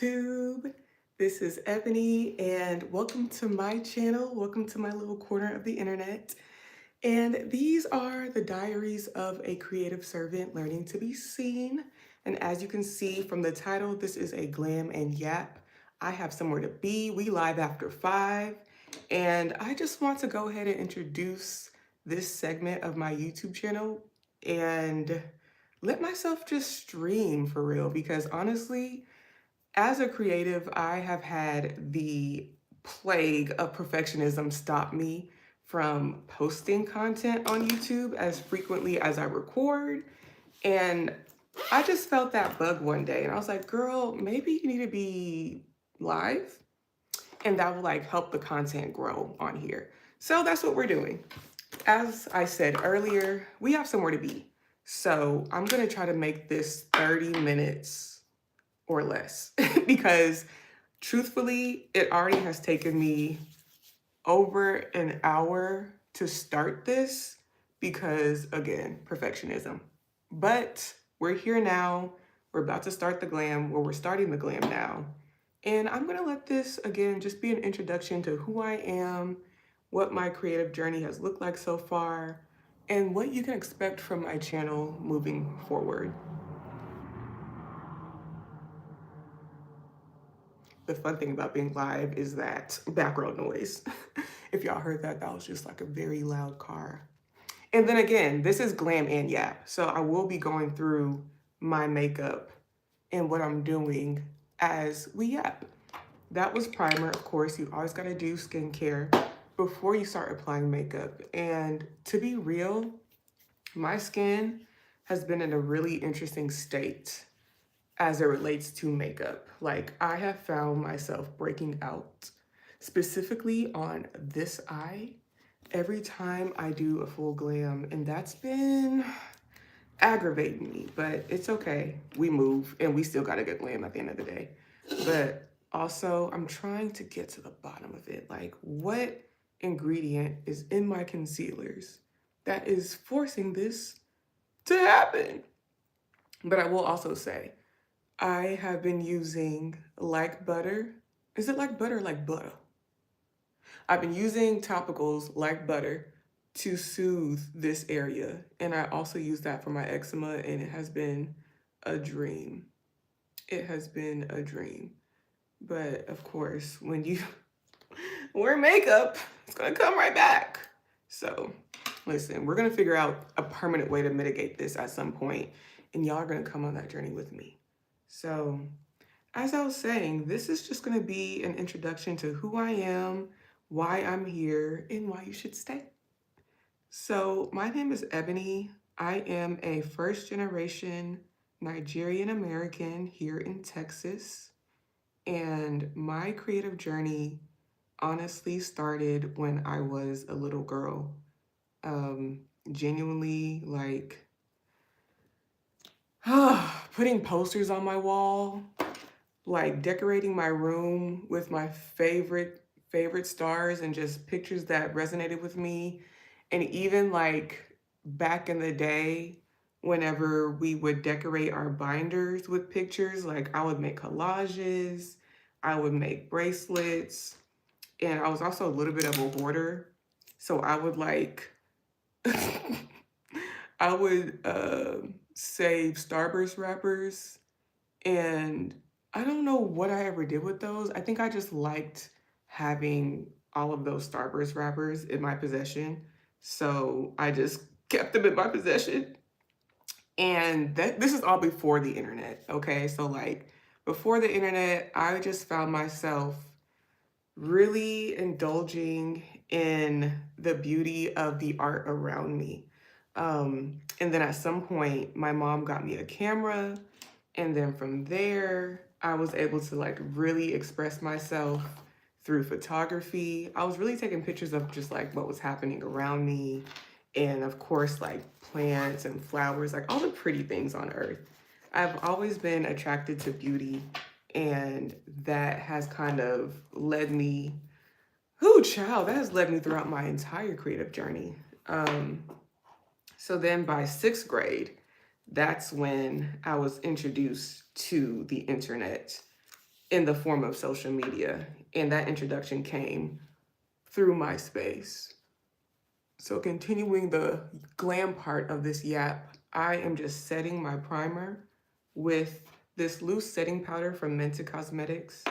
YouTube. This is Ebony, and welcome to my channel. Welcome to my little corner of the internet. And these are the diaries of a creative servant learning to be seen. And as you can see from the title, this is a glam and yap. I have somewhere to be. We live after 5. And I just want to go ahead and introduce this segment of my YouTube channel and let myself just stream for real because honestly, as a creative, I have had the plague of perfectionism stop me from posting content on YouTube as frequently as I record. And I just felt that bug one day and I was like, girl, maybe you need to be live and that will like help the content grow on here. So that's what we're doing. As I said earlier, we have somewhere to be. So I'm gonna try to make this 30 minutes or less because truthfully, it already has taken me over an hour to start this because, again, perfectionism. But we're here now. We're about to start the glam, we're starting the glam now. And I'm going to let this, again, just be an introduction to who I am, what my creative journey has looked like so far, and what you can expect from my channel moving forward. The fun thing about being live is that background noise. If y'all heard that, that was just like a very loud car. And then again, this is glam and yap. So I will be going through my makeup and what I'm doing as we yap. That was primer, of course. You always gotta do skincare before you start applying makeup. And to be real, my skin has been in a really interesting state as it relates to makeup. Like I have found myself breaking out specifically on this eye every time I do a full glam, and that's been aggravating me, but it's okay. We move and we still got a good glam at the end of the day. But also I'm trying to get to the bottom of it. Like what ingredient is in my concealers that is forcing this to happen? But I will also say, I have been using like butter. Is it like butter or like butter? I've been using topicals like butter to soothe this area. And I also use that for my eczema and it has been a dream. It has been a dream. But of course, when you wear makeup, it's gonna come right back. So listen, we're gonna figure out a permanent way to mitigate this at some point, and y'all are gonna come on that journey with me. So as I was saying, this is just going to be an introduction to who I am, why I'm here, and why you should stay. So, my name is Ebony. I am a first generation Nigerian American here in Texas. And my creative journey honestly started when I was a little girl. Genuinely, like, putting posters on my wall, like decorating my room with my favorite stars and just pictures that resonated with me. And even like back in the day, whenever we would decorate our binders with pictures, like I would make collages, I would make bracelets, and I was also a little bit of a hoarder. So I would like I would save Starburst wrappers, and I don't know what I ever did with those. I think I just liked having all of those Starburst wrappers in my possession. So I just kept them in my possession. And this is all before the internet, okay? So like before the internet, I just found myself really indulging in the beauty of the art around me. And then at some point, my mom got me a camera, and then from there, I was able to like really express myself through photography. I was really taking pictures of just like what was happening around me. And of course, like plants and flowers, like all the pretty things on earth. I've always been attracted to beauty, and that has kind of led me, oh child, that has led me throughout my entire creative journey. So then by 6th grade, that's when I was introduced to the internet. in the form of social media. And that introduction came through MySpace. So continuing the glam part of this yap, I am just setting my primer with this loose setting powder from Mented Cosmetics.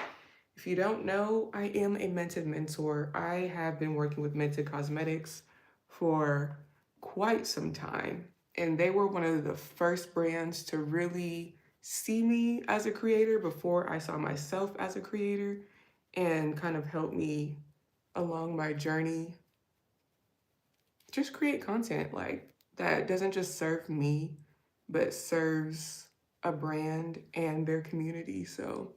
If you don't know, I am a Mented mentor. I have been working with Mented Cosmetics for quite some time. And they were one of the first brands to really see me as a creator before I saw myself as a creator, and kind of help me along my journey. Just create content like that doesn't just serve me, but serves a brand and their community. So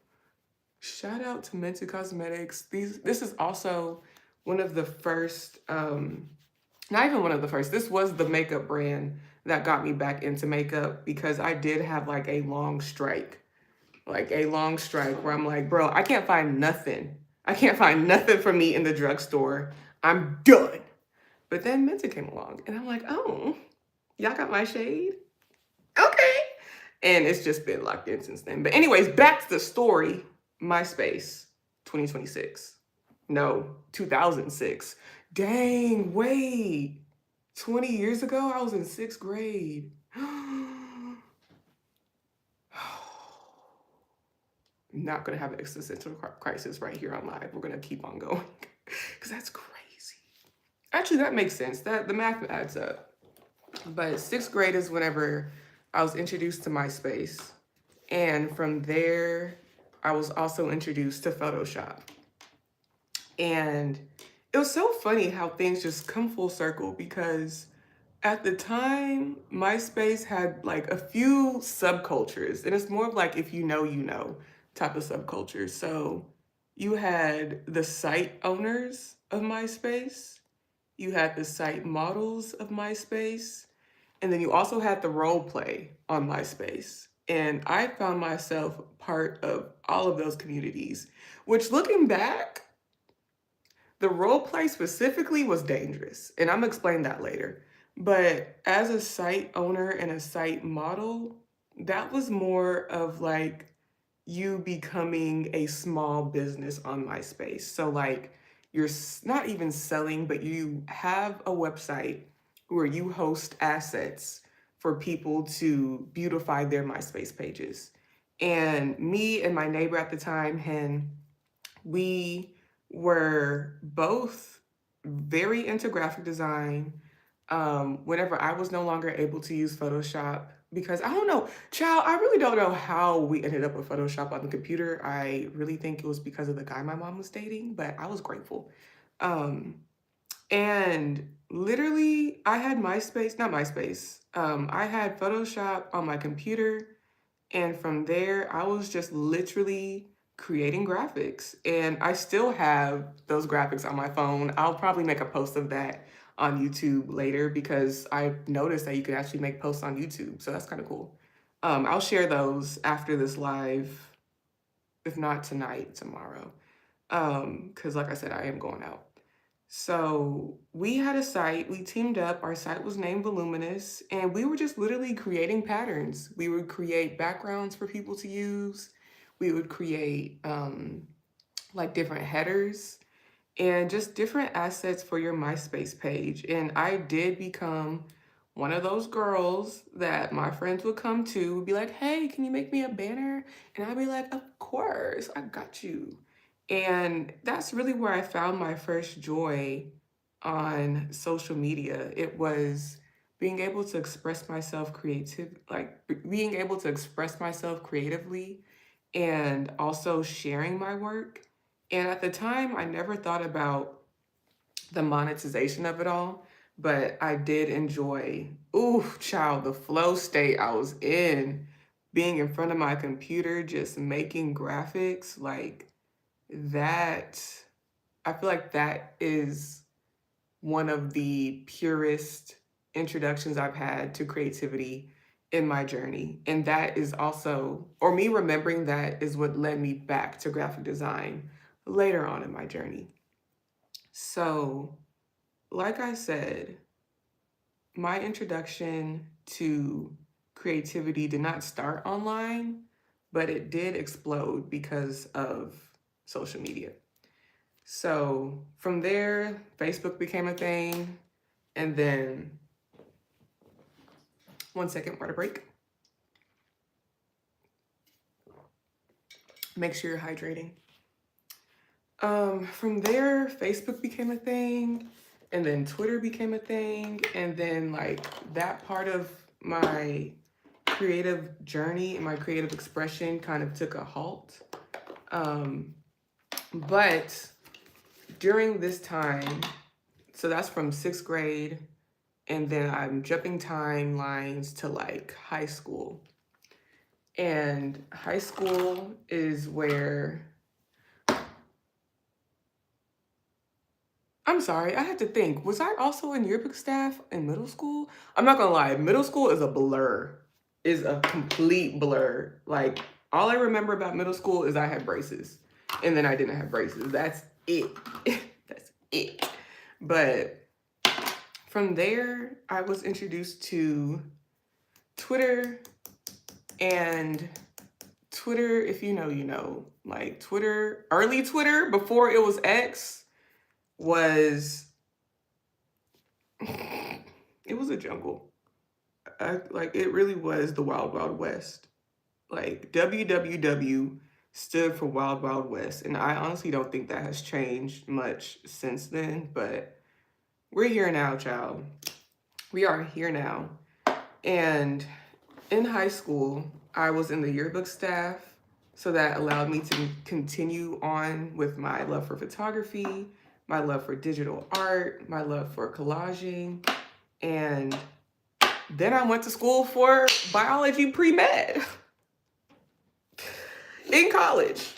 shout out to Mented Cosmetics. This is also one of the first, not even one of the first, this was the makeup brand that got me back into makeup, because I did have like a long strike where I'm like, bro, I can't find nothing. I can't find nothing for me in the drugstore. I'm done. But then Mented came along and I'm like, oh, y'all got my shade? Okay. And it's just been locked in since then. But anyways, back to the story. MySpace 2026. No, 2006. Dang, wait. 20 years ago, I was in 6th grade. Not gonna have an existential crisis right here on live. We're gonna keep on going because that's crazy. Actually, that makes sense. That the math adds up. But 6th grade is whenever I was introduced to MySpace. And from there, I was also introduced to Photoshop. And it was so funny how things just come full circle, because at the time, MySpace had like a few subcultures. And it's more of like, if you know type of subculture. So you had the site owners of MySpace, you had the site models of MySpace, and then you also had the role play on MySpace. And I found myself part of all of those communities, which, looking back, the role play specifically was dangerous. And I'm gonna explain that later. But as a site owner and a site model, that was more of like you becoming a small business on MySpace. So like you're not even selling, but you have a website where you host assets for people to beautify their MySpace pages. And me and my neighbor at the time, Hen, we were both very into graphic design. Whenever I was no longer able to use Photoshop, because I don't know, child, I really don't know how we ended up with Photoshop on the computer. I really think it was because of the guy my mom was dating, but I was grateful. Um, and literally, I had MySpace, not MySpace, I had Photoshop on my computer, and from there, I was just literally creating graphics. And I still have those graphics on my phone. I'll probably make a post of that on YouTube later, because I noticed that you can actually make posts on YouTube. So that's kind of cool. I'll share those after this live, if not tonight, tomorrow. Because like I said, I am going out. So we had a site, we teamed up, our site was named Voluminous, and we were just literally creating patterns. We would create backgrounds for people to use. We would create like different headers and just different assets for your MySpace page. And I did become one of those girls that my friends would come to, would be like, hey, can you make me a banner? And I'd be like, of course, I got you. And that's really where I found my first joy on social media. It was being able to express myself being able to express myself creatively, and also sharing my work. And at the time, I never thought about the monetization of it all, but I did enjoy, ooh, child, the flow state I was in, being in front of my computer, just making graphics like that. I feel like that is one of the purest introductions I've had to creativity in my journey. And that is also, or me remembering that is what led me back to graphic design later on in my journey. So, like I said, my introduction to creativity did not start online. but it did explode because of social media. So from there, Facebook became a thing. And then, one second, water break. Make sure you're hydrating. From there, Facebook became a thing, and then Twitter became a thing, and then like that part of my creative journey and my creative expression kind of took a halt. But during this time, so that's from 6th grade, and then I'm jumping timelines to like high school. And high school is where, I'm sorry, I had to think. Was I also in yearbook staff in middle school? I'm not gonna lie, middle school is a blur, is a complete blur. Like, all I remember about middle school is I had braces, and then I didn't have braces. That's it. That's it. But from there, I was introduced to Twitter, and Twitter, if you know, you know. Like, Twitter, early Twitter, before it was X, was it was a jungle. Like, it really was the Wild Wild West. Like, WWW stood for Wild Wild West, and I honestly don't think that has changed much since then, but we're here now, child. We are here now. And in high school, I was in the yearbook staff, so that allowed me to continue on with my love for photography, my love for digital art, my love for collaging, and then I went to school for biology pre-med in college.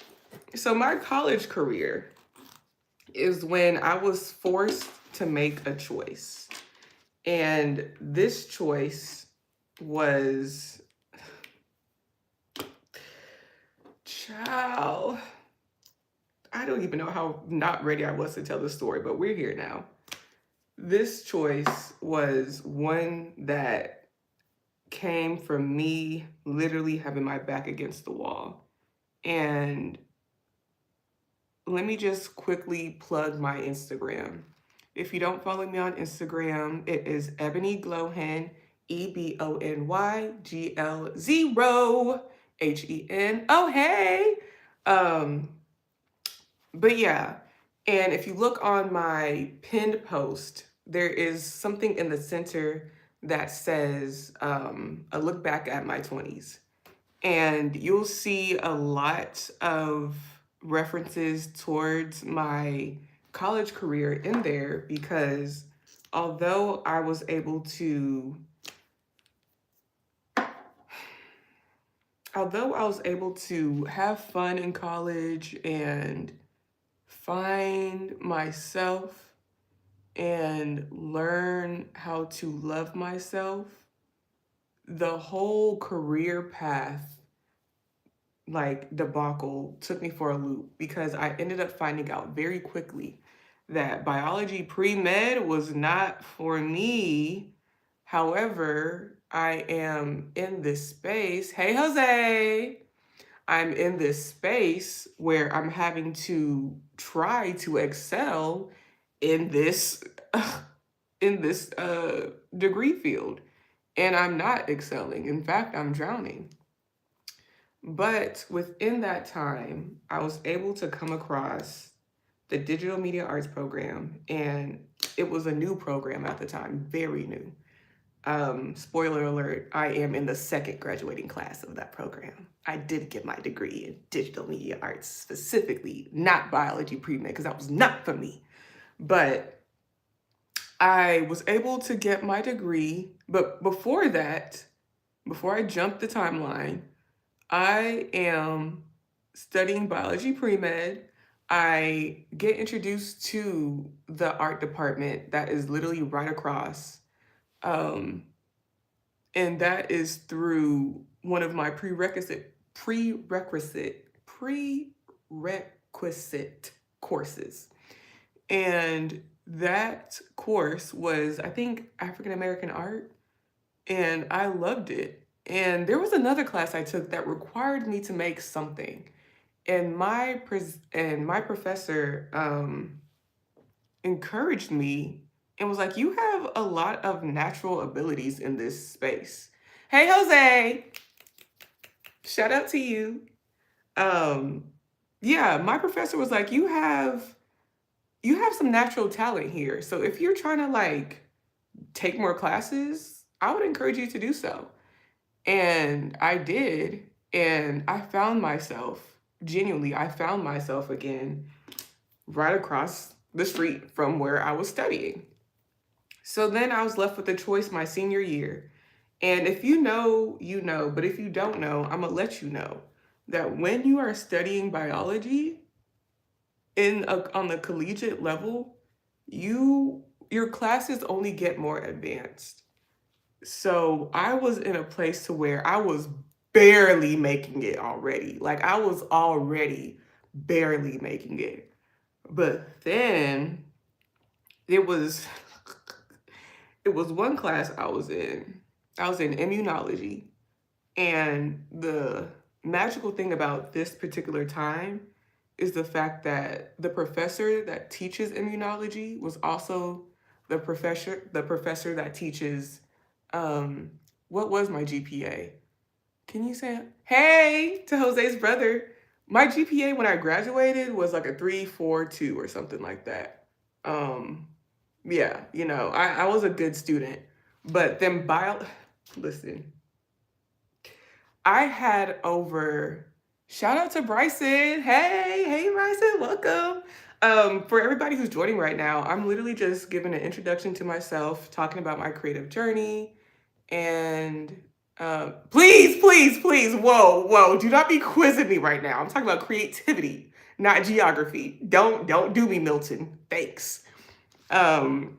So my college career is when I was forced to make a choice. And this choice was, child, I don't even know how not ready I was to tell the story, but we're here now. This choice was one that came from me literally having my back against the wall. And let me just quickly plug my Instagram. If you don't follow me on Instagram, it is Ebony Glowhen, EBONYGL0HEN. Oh, hey. But yeah, and if you look on my pinned post, there is something in the center that says a look back at my 20s. And you'll see a lot of references towards my college career in there, because although I was able to have fun in college and find myself and learn how to love myself, the whole career path, like, debacle took me for a loop, because I ended up finding out very quickly that biology pre-med was not for me. However, I am in this space. Hey, Jose. I'm in this space where I'm having to try to excel in this degree field, and I'm not excelling. In fact, I'm drowning. But within that time, I was able to come across the digital media arts program, and it was a new program at the time, very new. Spoiler alert, I am in the 2nd graduating class of that program. I did get my degree in digital media arts, specifically, not biology pre-med, because that was not for me. But I was able to get my degree. But before that, before I jumped the timeline, I am studying biology pre-med. I get introduced to the art department that is literally right across. And that is through one of my prerequisite courses. And that course was, I think, African American art. And I loved it. And there was another class I took that required me to make something. And my professor encouraged me and was like, "You have a lot of natural abilities in this space." Hey, Jose, shout out to you. Um, yeah, my professor was like, "You have some natural talent here. So if you're trying to like take more classes, I would encourage you to do so." And I did, and I found myself, genuinely, I found myself again right across the street from where I was studying. So then I was left with a choice my senior year. And if you know, you know, but if you don't know, I'm gonna let you know that when you are studying biology on the collegiate level, your classes only get more advanced. So I was in a place to where I was barely making it already. Like I was already barely making it. But then it was it was one class I was in. I was in immunology. And the magical thing about this particular time is the fact that the professor that teaches immunology was also the professor that teaches um what was my GPA? Can you say hey to Jose's brother? My GPA when I graduated was like a 3.42 or something like that. Um yeah, I was a good student. But then listen, I had over, shout out to Bryson. Hey, Bryson, welcome. For everybody who's joining right now, I'm literally just giving an introduction to myself, talking about my creative journey. And please, please, please, whoa, do not be quizzing me right now. I'm talking about creativity, not geography. Don't do me, Milton. Thanks. Um,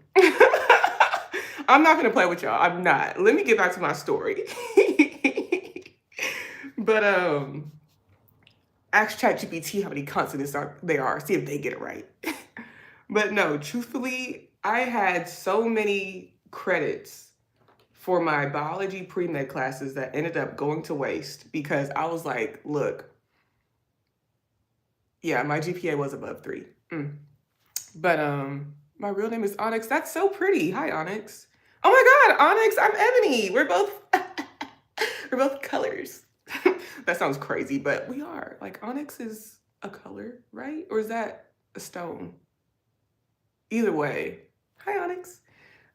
I'm not gonna play with y'all. I'm not. Let me get back to my story. But ask ChatGPT how many consonants there are. See if they get it right. But no, truthfully, I had so many credits for my biology pre-med classes that ended up going to waste because I was like, look, yeah, my GPA was above 3. But my real name is Onyx. That's so pretty. Hi, Onyx. Oh my God, Onyx, I'm Ebony. We're both we're both colors. That sounds crazy, but we are. Like onyx is a color, right? Or is that a stone? Either way. Hi, Onyx.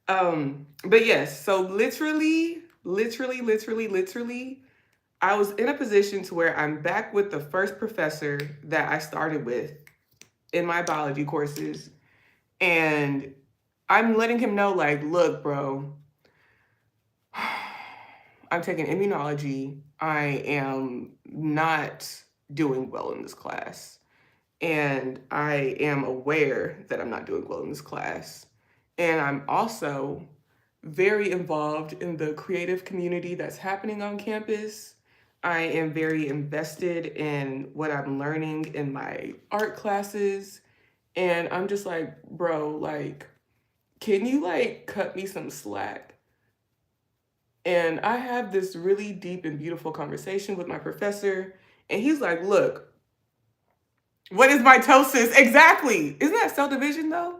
But yes, so literally, I was in a position to where I'm back with the first professor that I started with in my biology courses. And I'm letting him know, like, look, bro, I'm taking immunology. I am not doing well in this class. And I am aware that I'm not doing well in this class. And I'm also very involved in the creative community that's happening on campus. I am very invested in what I'm learning in my art classes. And I'm just like, bro, like, can you like cut me some slack? And I have this really deep and beautiful conversation with my professor. And he's like, look, what is mitosis? Exactly. Isn't that cell division though?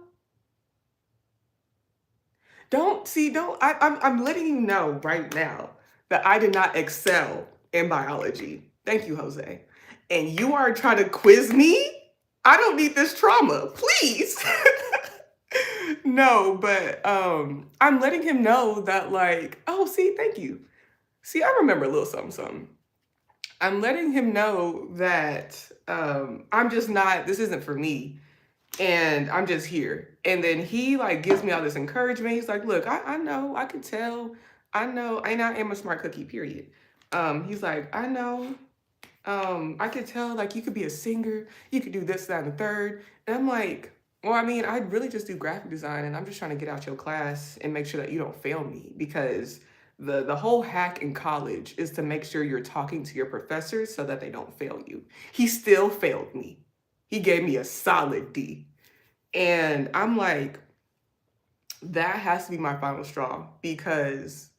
I'm letting you know right now that I did not excel in biology. Thank you, Jose. And you are trying to quiz me? I don't need this trauma, please. No, but I'm letting him know that like, oh, see, thank you. See, I remember a little something, something. I'm letting him know that I'm just not, this isn't for me. And I'm just here. And then he like gives me all this encouragement. He's like, look, I know, I can tell. I know, and I am a smart cookie, period. He's like, I know, I could tell like you could be a singer, you could do this, that, and the third. And I'm like, well, I mean, I really just do graphic design and I'm just trying to get out your class and make sure that you don't fail me because the whole hack in college is to make sure you're talking to your professors so that they don't fail you. He still failed me. He gave me a solid D. And I'm like, that has to be my final straw because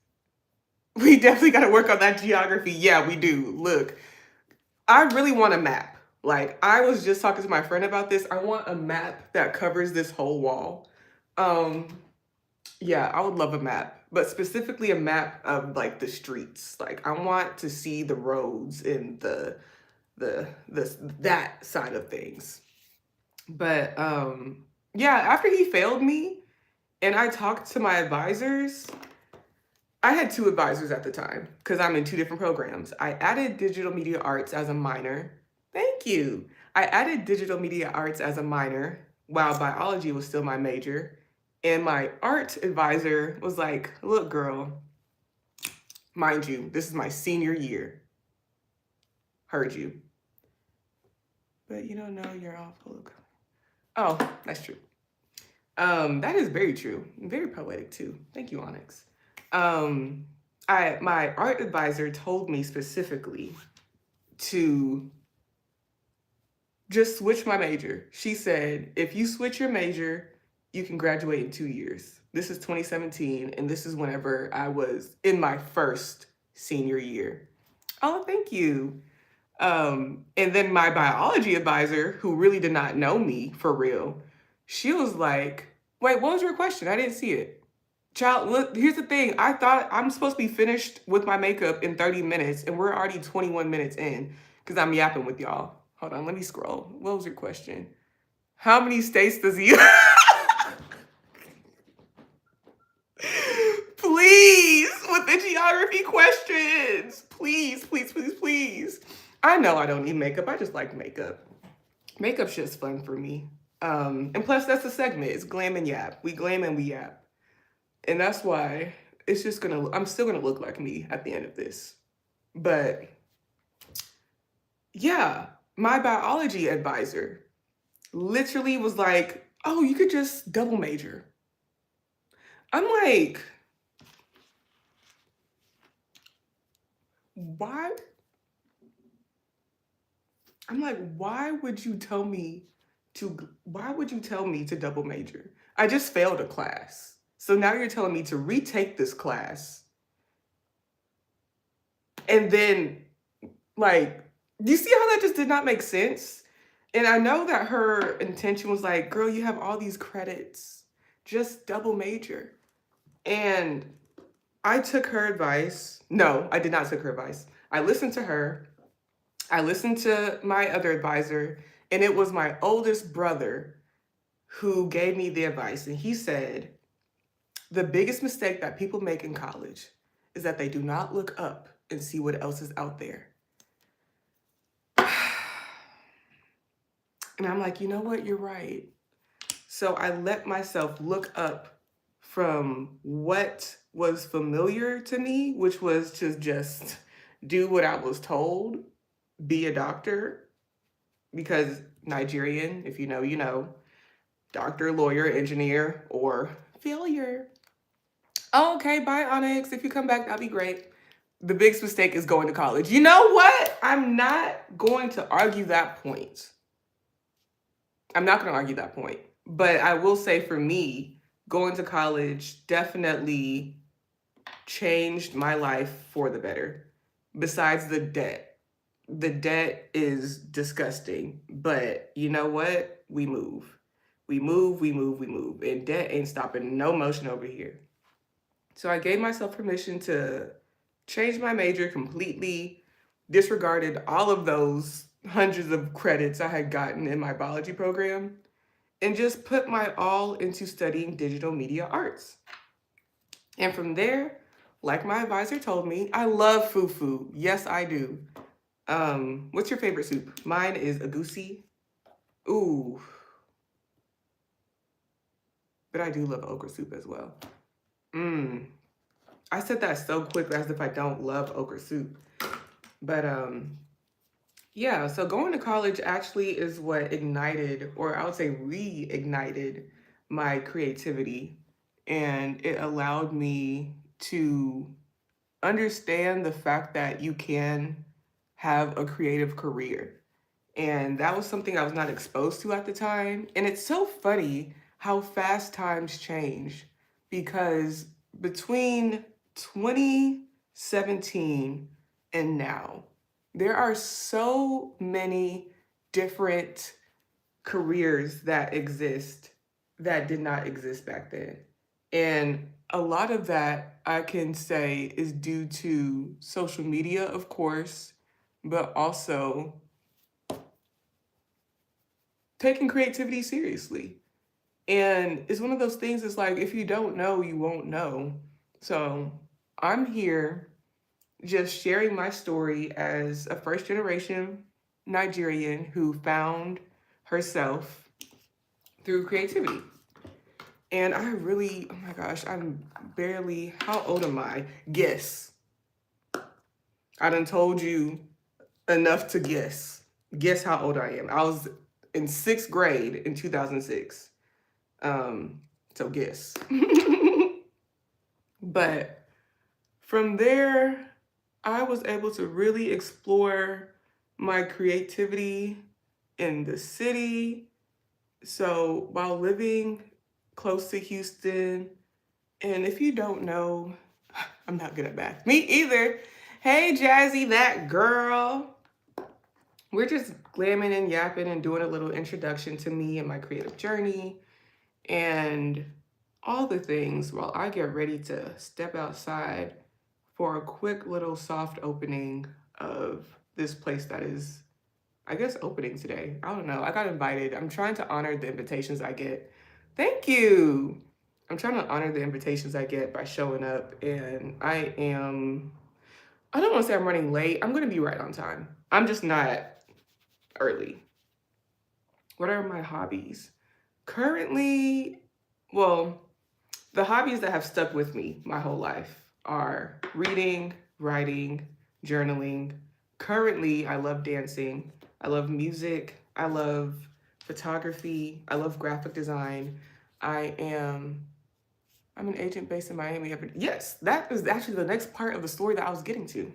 We definitely got to work on that geography. Yeah, we do. Look, I really want a map. Like, I was just talking to my friend about this. I want a map that covers this whole wall. Um, yeah, I would love a map, but specifically a map of like the streets. Like, I want to see the roads and the that side of things. But yeah, after he failed me and I talked to my advisors, I had two advisors at the time because I'm in two different programs. I added digital media arts as a minor. Thank you. I added digital media arts as a minor while biology was still my major. And my art advisor was like, look, girl, mind you, this is my senior year. Heard you. But you don't know you're awful. Oh, that's true. That is very true. Very poetic too. Thank you, Onyx. Um, my art advisor told me specifically to just switch my major. She said, if you switch your major, you can graduate in 2 years. This is 2017, and this is whenever I was in my first senior year. Oh, thank you. And then my biology advisor, who really did not know me for real, she was like, wait, what was your question? I didn't see it. Child, look, here's the thing. I thought I'm supposed to be finished with my makeup in 30 minutes, and we're already 21 minutes in because I'm yapping with y'all. Hold on, let me scroll. What was your question? How many states does he? Please, with the geography questions. Please, please, please, please. I know I don't need makeup. I just like makeup. Makeup shit's fun for me. And plus, that's the segment. It's glam and yap. We glam and we yap. And that's why it's just gonna, I'm still gonna look like me at the end of this. But yeah, my biology advisor literally was like, oh, you could just double major. I'm like, why? I'm like, why would you tell me to double major? I just failed a class. So now you're telling me to retake this class. And then, like, do you see how that just did not make sense? And I know that her intention was like, girl, you have all these credits, just double major. And I took her advice. No, I did not take her advice. I listened to her. I listened to my other advisor, and it was my oldest brother who gave me the advice. And he said, the biggest mistake that people make in college is that they do not look up and see what else is out there. And I'm like, you know what? You're right. So I let myself look up from what was familiar to me, which was to just do what I was told, be a doctor, because Nigerian, if you know, you know, doctor, lawyer, engineer, or failure. Oh, okay, bye, Onyx. If you come back, that'll be great. The biggest mistake is going to college. You know what? I'm not going to argue that point. I'm not going to argue that point. But I will say for me, going to college definitely changed my life for the better. Besides the debt. The debt is disgusting. But you know what? We move. We move, we move, we move. And debt ain't stopping no motion over here. So I gave myself permission to change my major completely, disregarded all of those hundreds of credits I had gotten in my biology program, and just put my all into studying digital media arts. And from there, like my advisor told me, I love fufu. Yes, I do. What's your favorite soup? Mine is agusi. Ooh. But I do love okra soup as well. I said that so quickly as if I don't love okra soup. But yeah, so going to college actually is what ignited, or I would say reignited my creativity. And it allowed me to understand the fact that you can have a creative career. And that was something I was not exposed to at the time. And it's so funny how fast times change because between 17, and now. There are so many different careers that exist that did not exist back then. And a lot of that I can say is due to social media, of course, but also taking creativity seriously. And it's one of those things, it's like, if you don't know, you won't know. So I'm here just sharing my story as a first generation Nigerian who found herself through creativity. And I really, oh my gosh, I'm barely, how old am I? Guess. I done told you enough to guess. Guess how old I am. I was in sixth grade in 2006. So guess. But from there, I was able to really explore my creativity in the city. So while living close to Houston, and if you don't know, I'm not good at math. Me either. Hey, Jazzy, that girl. We're just glamming and yapping and doing a little introduction to me and my creative journey and all the things while I get ready to step outside for a quick little soft opening of this place that is, I guess, opening today. I don't know. I got invited. I'm trying to honor the invitations I get. Thank you. I'm trying to honor the invitations I get by showing up, and I don't want to say I'm running late. I'm going to be right on time. I'm just not early. What are my hobbies? Currently, well, the hobbies that have stuck with me my whole life are reading, writing, journaling. Currently, I love dancing. I love music. I love photography. I love graphic design. I am I'm an agent based in Miami. Yes, that is actually the next part of the story that I was getting to.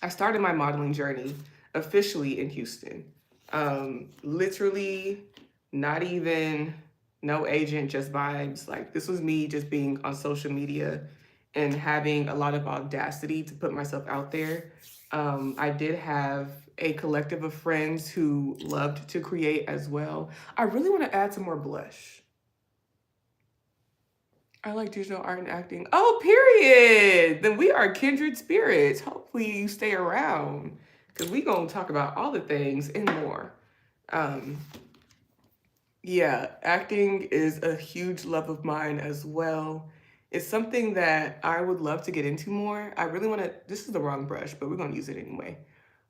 I started my modeling journey officially in Houston. Literally, not even no agent, just vibes. Like, this was me just being on social media and having a lot of audacity to put myself out there. I did have a collective of friends who loved to create as well. I really want to add some more blush. I like digital art and acting. Oh, period. Then we are kindred spirits. Hopefully you stay around because we gonna talk about all the things and more. Um, yeah, acting is a huge love of mine as well. It's something that I would love to get into more. I really want to, this is the wrong brush, but we're gonna use it anyway.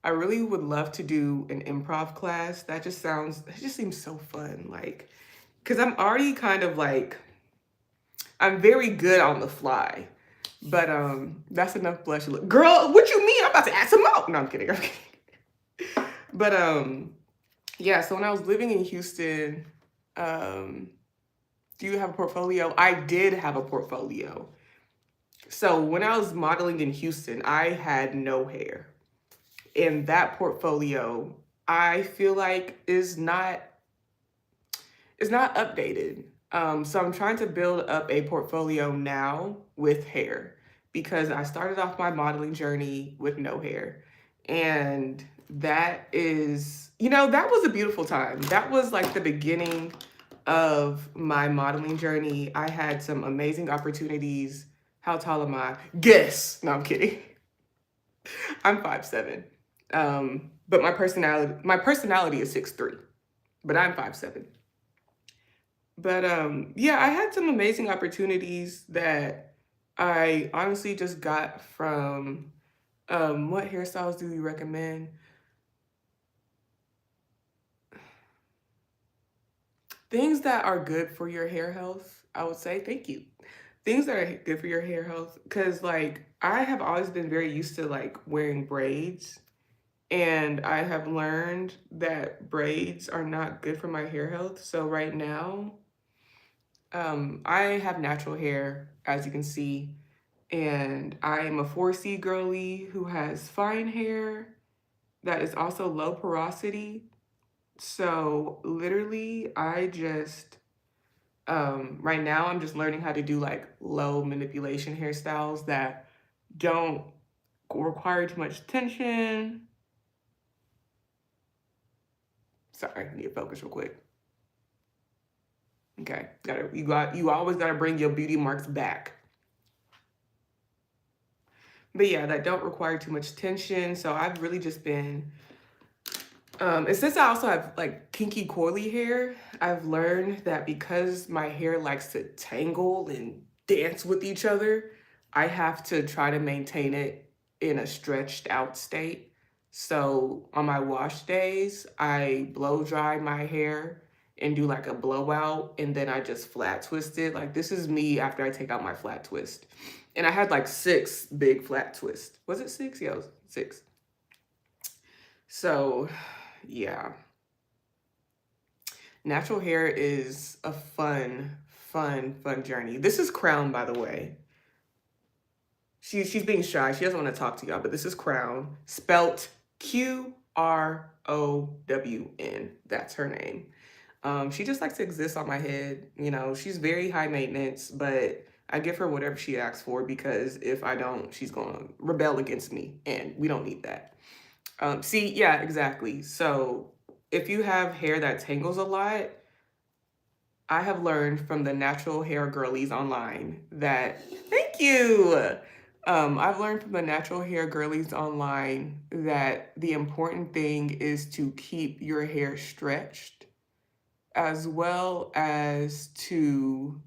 I really would love to do an improv class. That just seems so fun. Like, because I'm already kind of like, I'm very good on the fly. But that's enough blush. Girl, what you mean? I'm about to add some more. No, I'm kidding. I'm kidding. But yeah, so when I was living in Houston, do you have a portfolio? I did have a portfolio. So when I was modeling in Houston, I had no hair. And that portfolio, I feel like is not updated. So I'm trying to build up a portfolio now with hair because I started off my modeling journey with no hair. And that is, that was a beautiful time. That was like the beginning of my modeling journey. I had some amazing opportunities. How tall am I? Guess. No, I'm kidding. I'm 5'7". But my personality is 6'3", but I'm 5'7". But yeah, I had some amazing opportunities that I honestly just got from what hairstyles do you recommend? Things that are good for your hair health, I would say. Thank you. Things that are good for your hair health, because like I have always been very used to like wearing braids, and I have learned that braids are not good for my hair health. So right now, I have natural hair, as you can see, and I am a 4C girly who has fine hair that is also low porosity. So literally, right now I'm just learning how to do like low manipulation hairstyles that don't require too much attention. Sorry, I need to focus real quick. Okay, you always gotta bring your beauty marks back. But yeah, that don't require too much attention. So I've really just been and since I also have like kinky coily hair, I've learned that because my hair likes to tangle and dance with each other, I have to try to maintain it in a stretched out state. So on my wash days, I blow dry my hair and do like a blowout, and then I just flat twist it. Like this is me after I take out my flat twist. And I had like 6 big flat twists. Was it 6? Yeah, it was 6. So yeah. Natural hair is a fun journey. This is Crown, by the way. She's being shy. She doesn't want to talk to y'all, but this is Crown, spelt QROWN. That's her name. She just likes to exist on my head. You know, she's very high maintenance, but I give her whatever she asks for because if I don't, she's going to rebel against me, and we don't need that. See, yeah, exactly. So if you have hair that tangles a lot, I have learned from the natural hair girlies online that, thank you. I've learned from the natural hair girlies online that the important thing is to keep your hair stretched as well as to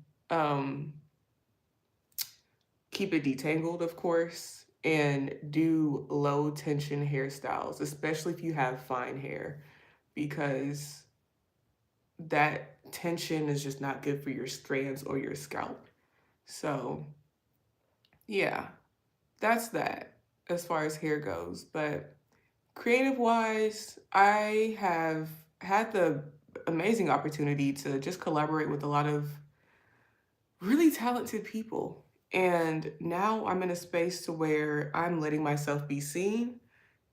keep it detangled, of course, and do low tension hairstyles, especially if you have fine hair, because that tension is just not good for your strands or your scalp. So, yeah, that's that as far as hair goes. But creative wise, I have had the amazing opportunity to just collaborate with a lot of really talented people. And now I'm in a space to where I'm letting myself be seen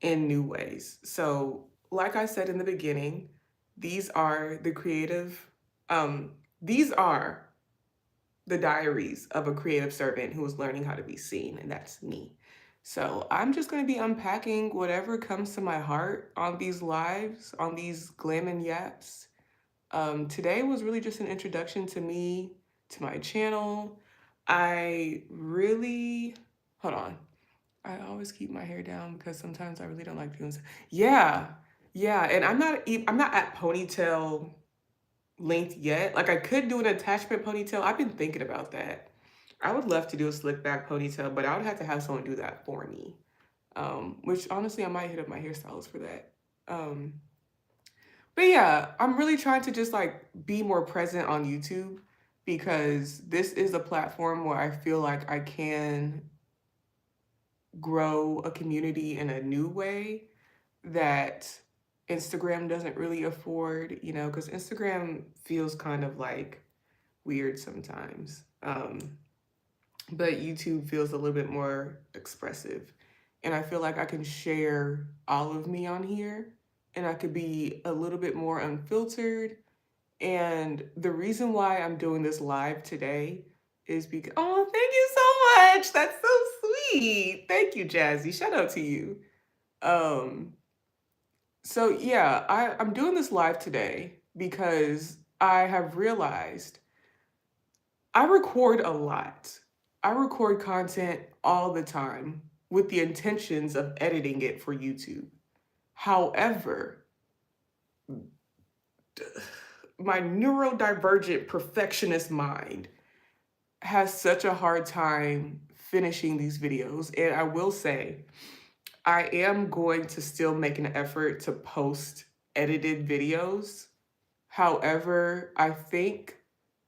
in new ways. So, like I said in the beginning, these are the creative, these are the diaries of a creative servant who is learning how to be seen, and that's me. So, I'm just going to be unpacking whatever comes to my heart on these lives, on these glam and yaps. Today was really just an introduction to me, to my channel. I really, hold on. I always keep my hair down because sometimes I really don't like doing so. Yeah, yeah, and I'm not at ponytail length yet. Like I could do an attachment ponytail. I've been thinking about that. I would love to do a slick back ponytail, but I would have to have someone do that for me. Which honestly, I might hit up my hairstylist for that. Um, but yeah, I'm really trying to just like be more present on YouTube because this is a platform where I feel like I can grow a community in a new way that Instagram doesn't really afford, you know, because Instagram feels kind of like weird sometimes. But YouTube feels a little bit more expressive. And I feel like I can share all of me on here and I could be a little bit more unfiltered. And the reason why I'm doing this live today is because, oh, thank you so much. That's so sweet. Thank you, Jazzy. Shout out to you. Um, so yeah, I'm doing this live today because I have realized I record a lot. I record content all the time with the intentions of editing it for YouTube. However, my neurodivergent perfectionist mind has such a hard time finishing these videos. And I will say, I am going to still make an effort to post edited videos. However, I think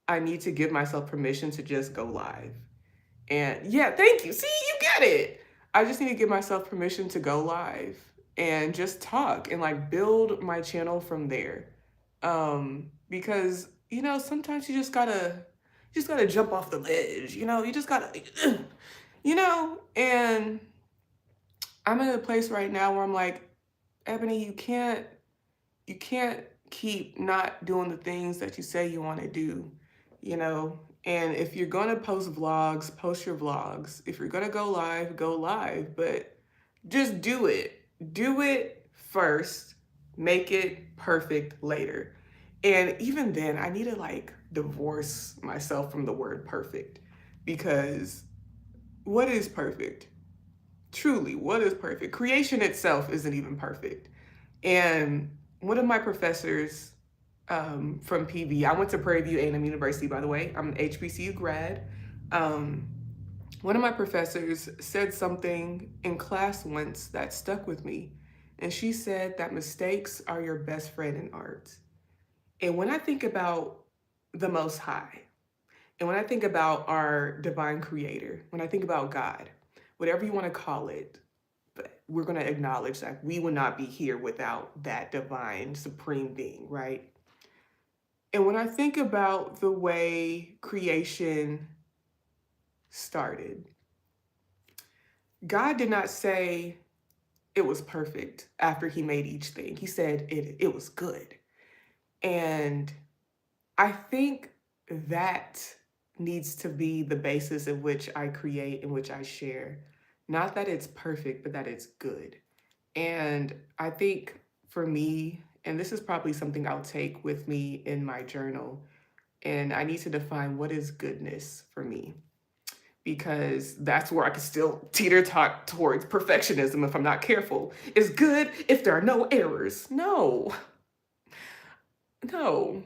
I need to give myself permission to just go live. And yeah, thank you. See, you get it. I just need to give myself permission to go live and just talk and like build my channel from there. Because you know, sometimes you just gotta jump off the ledge, you know, you just gotta you know, and I'm in a place right now where I'm like, Ebony, you can't keep not doing the things that you say you want to do, you know? And if you're going to post vlogs, post your vlogs. If you're going to go live, but Just do it. Do it first. Make it perfect later. And even then, I need to like divorce myself from the word perfect, because what is perfect? Truly, what is perfect? Creation itself isn't even perfect. And one of my professors from PV, I went to Prairie View A&M University, by the way. I'm an HBCU grad. Um, One of my professors said something in class once that stuck with me. And she said that mistakes are your best friend in art. And when I think about the Most High, and when I think about our divine creator, when I think about God, whatever you want to call it, but we're going to acknowledge that we would not be here without that divine supreme being, right? And when I think about the way creation started, God did not say it was perfect after he made each thing. He said it was good. And I think that needs to be the basis in which I create, in which I share. Not that it's perfect, but that it's good. And I think for me, and this is probably something I'll take with me in my journal, and I need to define what is goodness for me, because that's where I could still teeter tot towards perfectionism if I'm not careful. Is good if there are no errors. No, no.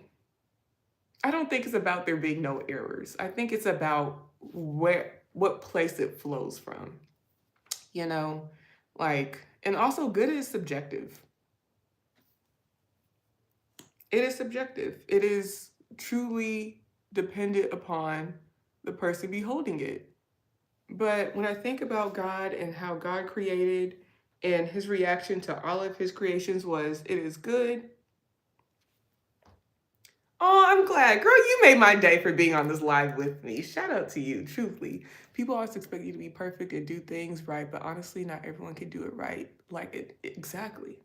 I don't think it's about there being no errors. I think it's about what place it flows from, you know? Like, and also good is subjective. It is subjective. It is truly dependent upon the person beholding it. But when I think about God and how God created, and his reaction to all of his creations was, it is good. Oh, I'm glad. Girl, you made my day for being on this live with me. Shout out to you, truthfully. People always expect you to be perfect and do things right, but honestly, not everyone can do it right. Like it exactly.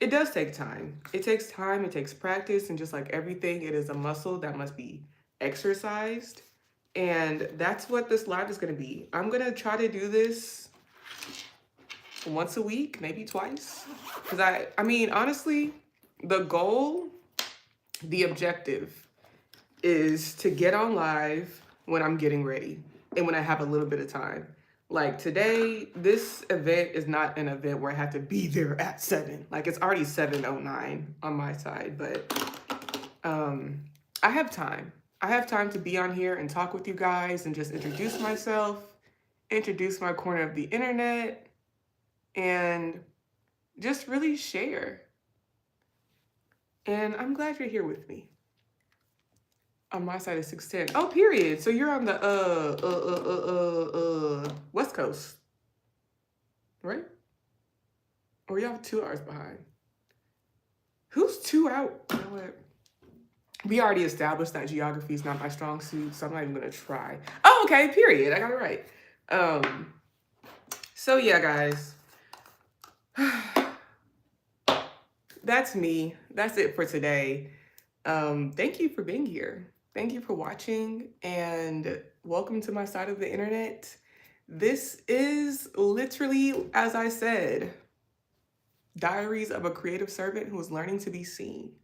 It does take time. It takes time, it takes practice, and just like everything, it is a muscle that must be exercised. And that's what this live is going to be. I'm going to try to do this once a week, maybe twice. Because I mean, honestly, the goal, the objective is to get on live when I'm getting ready and when I have a little bit of time. Like today, this event is not an event where I have to be there at 7. Like it's already 7:09 on my side, but I have time. I have time to be on here and talk with you guys and just introduce myself, introduce my corner of the internet, and just really share. And I'm glad you're here with me. On my side is 6:10. Oh, period. So you're on the West Coast, right? Or y'all 2 hours behind. Who's 2 out? You know what? We already established that geography is not my strong suit, so I'm not even gonna try. Oh, okay, period. I got it right. So yeah, guys. That's me. That's it for today. Thank you for being here. Thank you for watching, and welcome to my side of the internet. This is literally, as I said, Diaries of a Creative Servant who is learning to be seen.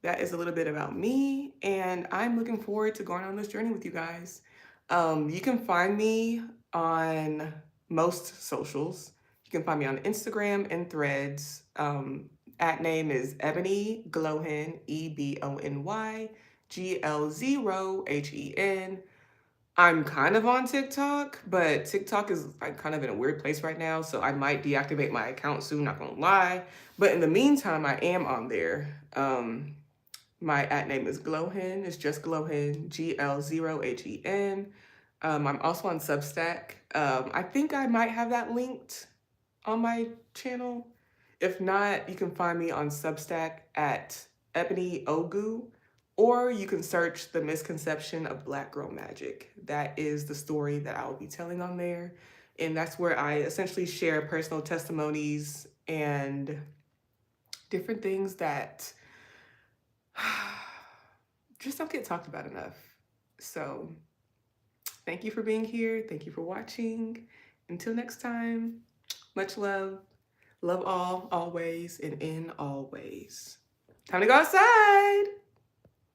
That is a little bit about me, and I'm looking forward to going on this journey with you guys. You can find me on most socials. You can find me on Instagram and Threads. At name is Ebony Glowhen, EBONYGL0HEN. I'm kind of on TikTok, but TikTok is like kind of in a weird place right now, so I might deactivate my account soon, not gonna lie. But in the meantime, I am on there. My at name is Glowhen. It's just Glowhen, GL0HEN. I'm also on Substack. I think I might have that linked on my channel. If not, you can find me on Substack at Ebony Ogu, or you can search The Misconception of Black Girl Magic. That is the story that I will be telling on there. And that's where I essentially share personal testimonies and different things that just don't get talked about enough. So thank you for being here. Thank you for watching. Until next time. Much love. Love all, always, and in all ways. Time to go outside.